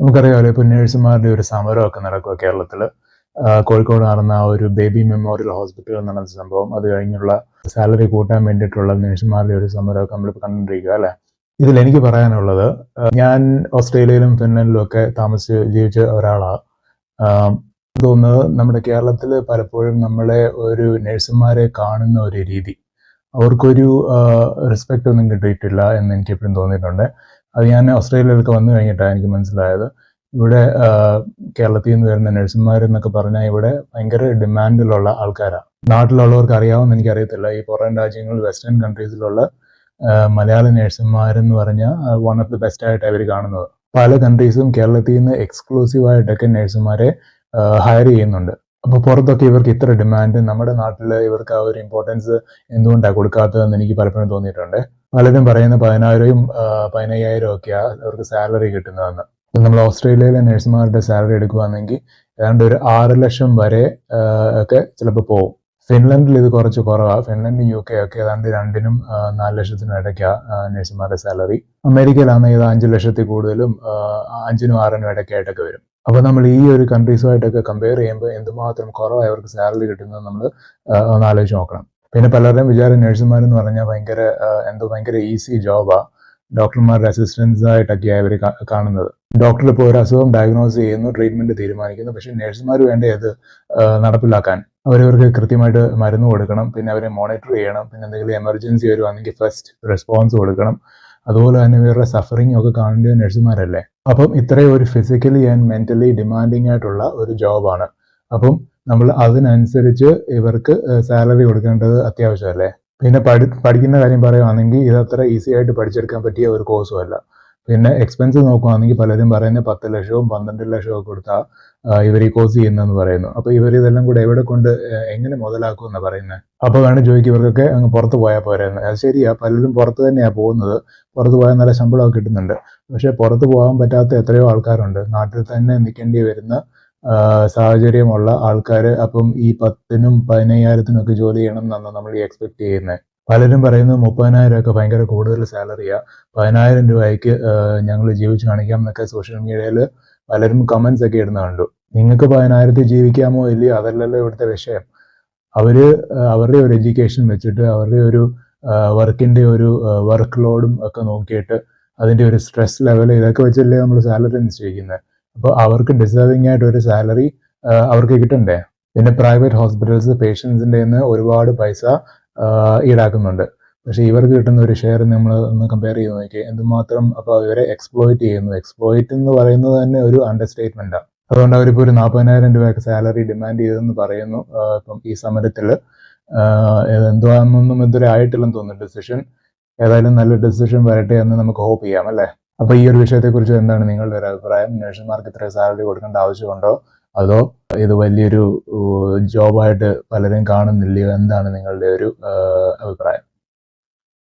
നമുക്കറിയാമല്ലോ ഇപ്പോൾ നേഴ്സുമാരുടെ ഒരു സമരമൊക്കെ നടക്കുക കേരളത്തിൽ. കോഴിക്കോട് നടന്ന ആ ഒരു ബേബി മെമ്മോറിയൽ ഹോസ്പിറ്റലിൽ നടന്ന സംഭവം, അത് കഴിഞ്ഞുള്ള സാലറി കൂട്ടാൻ വേണ്ടിയിട്ടുള്ള നേഴ്സുമാരുടെ ഒരു സമരമൊക്കെ നമ്മളിപ്പോൾ കണ്ടുകൊണ്ടിരിക്കുക അല്ലേ. ഇതിൽ എനിക്ക് പറയാനുള്ളത്, ഞാൻ ഓസ്ട്രേലിയയിലും ഫിൻലൻഡിലും ഒക്കെ താമസിച്ച് ജീവിച്ച ഒരാളാണ്. തോന്നുന്നത് നമ്മുടെ കേരളത്തിൽ പലപ്പോഴും നമ്മളെ ഒരു നേഴ്സുമാരെ കാണുന്ന ഒരു രീതി, അവർക്കൊരു റെസ്പെക്റ്റ് ഒന്നും കിട്ടിയിട്ടില്ല എന്ന് എനിക്ക് എപ്പോഴും തോന്നിയിട്ടുണ്ട്. അത് ഞാൻ ഓസ്ട്രേലിയയിലൊക്കെ വന്നു കഴിഞ്ഞിട്ടാണ് എനിക്ക് മനസ്സിലായത്. ഇവിടെ കേരളത്തിൽ നിന്ന് വരുന്ന നഴ്സുമാരെന്നൊക്കെ പറഞ്ഞാൽ ഇവിടെ ഭയങ്കര ഡിമാൻഡിലുള്ള ആൾക്കാരാണ്. നാട്ടിലുള്ളവർക്ക് അറിയാവുന്ന എനിക്കറിയത്തില്ല, ഈ പുറം രാജ്യങ്ങളിൽ വെസ്റ്റേൺ കൺട്രീസിലുള്ള മലയാളി നഴ്സുമാരെന്ന് പറഞ്ഞാൽ വൺ ഓഫ് ദി ബെസ്റ്റ് ആയിട്ട് അവർ കാണുന്നത്. പല കൺട്രീസും കേരളത്തിൽ നിന്ന് എക്സ്ക്ലൂസീവായിട്ടൊക്കെ നഴ്സുമാരെ ഹയർ ചെയ്യുന്നുണ്ട്. അപ്പോൾ പുറത്തൊക്കെ ഇവർക്ക് ഇത്ര ഡിമാൻഡ്, നമ്മുടെ നാട്ടിൽ ഇവർക്ക് ആ ഒരു ഇമ്പോർട്ടൻസ് എന്തുകൊണ്ടാണ് കൊടുക്കാത്തതെന്ന് എനിക്ക് പലപ്പോഴും തോന്നിയിട്ടുണ്ട്. പലരും പറയുന്ന 10,000 15,000 ഒക്കെയാണ് അവർക്ക് സാലറി കിട്ടുന്നതെന്ന്. നമ്മൾ ഓസ്ട്രേലിയയിലെ നഴ്സുമാരുടെ സാലറി എടുക്കുകയാണെങ്കിൽ ഏതാണ്ട് ഒരു 6 ലക്ഷം വരെ ഒക്കെ ചിലപ്പോൾ പോകും. ഫിൻലൻഡിൽ ഇത് കുറച്ച് കുറവാണ്. ഫിൻലൻഡ് UK ഒക്കെ ഏതാണ്ട് 2-നും 4 ലക്ഷത്തിനും ഇടയ്ക്കാണ് നഴ്സുമാരുടെ സാലറി. അമേരിക്കയിലാണെങ്കിൽ ഇത് 5 ലക്ഷത്തിൽ കൂടുതലും 5-നും 6-നും ഇടയ്ക്കായിട്ടൊക്കെ വരും. അപ്പോൾ നമ്മൾ ഈ ഒരു കൺട്രീസുമായിട്ടൊക്കെ കമ്പയർ ചെയ്യുമ്പോൾ എന്തുമാത്രം കുറവായി അവർക്ക് സാലറി കിട്ടുന്നത് നമ്മൾ ഒന്ന് ആലോചിച്ച് നോക്കണം. പിന്നെ പലരുടെയും വിചാരം നഴ്സുമാരെന്ന് പറഞ്ഞാൽ ഭയങ്കര ഈസി ജോബാണ്, ഡോക്ടർമാരുടെ അസിസ്റ്റൻസ് ആയിട്ടൊക്കെയാണ് ഇവർ കാണുന്നത്. ഡോക്ടർ ഇപ്പോൾ ഒരു അസുഖം ഡയഗ്നോസ് ചെയ്യുന്നു, ട്രീറ്റ്മെന്റ് തീരുമാനിക്കുന്നു. പക്ഷേ നഴ്സുമാർ വേണ്ടേ അത് നടപ്പിലാക്കാൻ. അവരവർക്ക് കൃത്യമായിട്ട് മരുന്ന് കൊടുക്കണം, പിന്നെ അവരെ മോണിറ്റർ ചെയ്യണം, പിന്നെ എന്തെങ്കിലും എമർജൻസി വരുവാണെങ്കിൽ ഫസ്റ്റ് റെസ്പോൺസ് കൊടുക്കണം. അതുപോലെ തന്നെ ഇവരുടെ സഫറിങ് ഒക്കെ കാണേണ്ടത് നഴ്സുമാരല്ലേ. അപ്പം ഇത്രയും ഒരു ഫിസിക്കലി ആൻഡ് മെന്റലി ഡിമാൻഡിങ് ആയിട്ടുള്ള ഒരു ജോബാണ്. അപ്പം നമ്മൾ അതിനനുസരിച്ച് ഇവർക്ക് സാലറി കൊടുക്കേണ്ടത് അത്യാവശ്യമല്ലേ. പിന്നെ പഠിക്കുന്ന കാര്യം പറയുകയാണെങ്കിൽ ഇത് അത്ര ഈസി ആയിട്ട് പഠിച്ചെടുക്കാൻ പറ്റിയ ഒരു കോഴ്സും അല്ല. പിന്നെ എക്സ്പെൻസ് നോക്കുകയാണെങ്കിൽ പലരും പറയുന്നത് 10 ലക്ഷവും 12 ലക്ഷവും ഒക്കെ കൊടുത്താൽ ഇവർ ഈ കോഴ്സ് ചെയ്യുന്നതെന്ന് പറയുന്നു. അപ്പോൾ ഇവർ ഇതെല്ലാം കൂടെ എവിടെ കൊണ്ട് എങ്ങനെ മുതലാക്കും എന്നാണ് പറയുന്നത്. അപ്പോൾ വേണം ചോദിക്കും ഇവർക്കൊക്കെ അങ്ങ് പുറത്ത് പോയാൽ പോരാന്ന്. അത് ശരിയാ, പലരും പുറത്ത് തന്നെയാണ് പോകുന്നത്. പുറത്ത് പോയാൽ നല്ല ശമ്പളമൊക്കെ കിട്ടുന്നുണ്ട്. പക്ഷേ പുറത്ത് പോകാൻ പറ്റാത്ത എത്രയോ ആൾക്കാരുണ്ട്. നാട്ടിൽ തന്നെ നിൽക്കേണ്ടി വരുന്ന സാഹചര്യമുള്ള ആൾക്കാർ. അപ്പം ഈ 10-നും 15,000-നും ഒക്കെ ജോലി ചെയ്യണം എന്നാണ് നമ്മൾ ഈ എക്സ്പെക്ട് ചെയ്യുന്നത്. പലരും പറയുന്നത് 30,000 ഒക്കെ ഭയങ്കര കൂടുതൽ സാലറിയാണ്, 10,000 രൂപയ്ക്ക് ഞങ്ങൾ ജീവിച്ചു കാണിക്കാം എന്നൊക്കെ സോഷ്യൽ മീഡിയയിൽ പലരും കമന്റ്സ് ഒക്കെ ഇടുന്ന കണ്ടു. നിങ്ങൾക്ക് 10,000 ജീവിക്കാമോ ഇല്ലയോ അതല്ലല്ലോ ഇവിടുത്തെ വിഷയം. അവരുടെ ഒരു എഡ്യൂക്കേഷൻ വെച്ചിട്ട്, അവരുടെ ഒരു വർക്കിന്റെ ഒരു വർക്ക് ലോഡും ഒക്കെ നോക്കിയിട്ട്, അതിന്റെ ഒരു സ്ട്രെസ് ലെവൽ ഇതൊക്കെ വെച്ചല്ലേ നമ്മൾ സാലറി നിശ്ചയിക്കുന്നത്. അപ്പോൾ അവർക്ക് ഡിസേർവിംഗ് ആയിട്ട് ഒരു സാലറി അവർക്ക് കിട്ടണ്ടേ. പിന്നെ പ്രൈവറ്റ് ഹോസ്പിറ്റൽസ് പേഷ്യൻസിൻ്റെ നിന്ന് ഒരുപാട് പൈസ ഈടാക്കുന്നുണ്ട്. പക്ഷെ ഇവർക്ക് കിട്ടുന്ന ഒരു ഷെയർ നമ്മൾ ഒന്ന് കമ്പയർ ചെയ്ത് നോക്കി എന്തുമാത്രം. അപ്പോൾ ഇവരെ എക്സ്പ്ലോയിറ്റ് ചെയ്യുന്നു. എക്സ്പ്ലോയിറ്റ് എന്ന് പറയുന്നത് തന്നെ ഒരു അണ്ടർസ്റ്റേറ്റ്മെന്റാണ്. അതുകൊണ്ട് അവരിപ്പോൾ ഒരു 40,000 രൂപയൊക്കെ സാലറി ഡിമാൻഡ് ചെയ്തെന്ന് പറയുന്നു. ഇപ്പം ഈ സമരത്തിൽ എന്തുവാണെന്നൊന്നും ഇതുവരെ ആയിട്ടില്ലെന്ന് തോന്നുന്നു ഡിസിഷൻ. ഏതായാലും നല്ല ഡിസിഷൻ വരട്ടെ എന്ന് നമുക്ക് ഹോപ്പ് ചെയ്യാം അല്ലേ. അപ്പോൾ ഈ ഒരു വിഷയത്തെക്കുറിച്ച് എന്താണ് നിങ്ങളുടെ ഒരു അഭിപ്രായം? നഴ്സുമാർക്ക് ഇത്ര സാലറി കൊടുക്കേണ്ട ആവശ്യമുണ്ടോ, അതോ ഇത് വലിയൊരു ജോബായിട്ട് പലരും കാണുന്നില്ലയോ? എന്താണ് നിങ്ങളുടെ ഒരു അഭിപ്രായം?